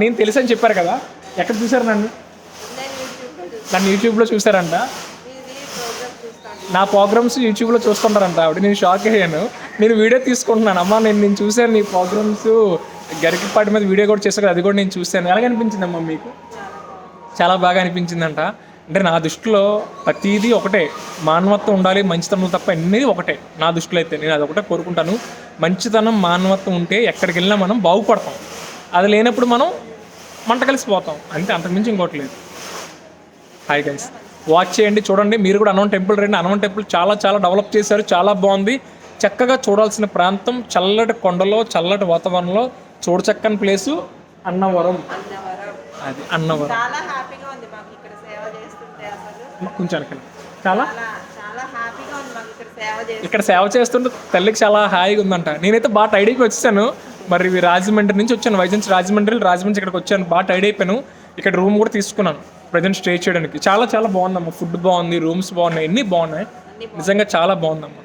నేను తెలుసు అని చెప్పారు కదా, ఎక్కడ చూసారు నన్ను? నన్ను యూట్యూబ్లో చూసారంట. నా ప్రోగ్రామ్స్ యూట్యూబ్లో చూస్తుంటారంట ఆవిడ. నేను షాక్ అయ్యాను. నేను వీడియో తీసుకుంటున్నాను. అమ్మ నేను చూశాను నీ ప్రోగ్రామ్స్, గరికపాటి మీద వీడియో కూడా చేశారు, అది కూడా నేను చూశాను. ఎలాగ అనిపించిందమ్మా మీకు? చాలా బాగా అనిపించిందంట. అంటే నా దృష్టిలో ప్రతిదీ ఒకటే, మానవత్వం ఉండాలి, మంచితనం తప్ప అన్నీ ఒకటే నా దృష్టిలో అయితే. నేను అది ఒకటే కోరుకుంటాను. మంచితనం, మానవత్వం ఉంటే ఎక్కడికి వెళ్ళినా మనం బాగుపడతాం. అది లేనప్పుడు మనం మంట కలిసిపోతాం అంతే, అంతకుమించి ఇంకోటి లేదు. హాయ్ గైస్, వాచ్ చేయండి, చూడండి. మీరు కూడా హనుమాన్ టెంపుల్ రండి. హనుమాన్ టెంపుల్ చాలా చాలా డెవలప్ చేశారు, చాలా బాగుంది. చక్కగా చూడాల్సిన ప్రాంతం, చల్లటి కొండలో, చల్లటి వాతావరణంలో, చూడచక్కని ప్లేసు అన్నవరం. అది అన్నవరం. కొంచెం చాలా ఇక్కడ సేవ చేస్తుంటే తల్లికి చాలా హాయిగా ఉందంట. నేనైతే బాగా టైడ్ అయిపోయి వచ్చాను. మరి రాజమండ్రి నుంచి వచ్చాను, వైజాగ్ రాజమండ్రి ఇక్కడికి వచ్చాను. బాగా టైడ్ అయిపోయాను. ఇక్కడ రూమ్ కూడా తీసుకున్నాను ప్రజెంట్ స్టే చేయడానికి. చాలా చాలా బాగుందమ్మా. ఫుడ్ బాగుంది, రూమ్స్ బాగున్నాయి, అన్నీ బాగున్నాయి. నిజంగా చాలా బాగుందమ్మా.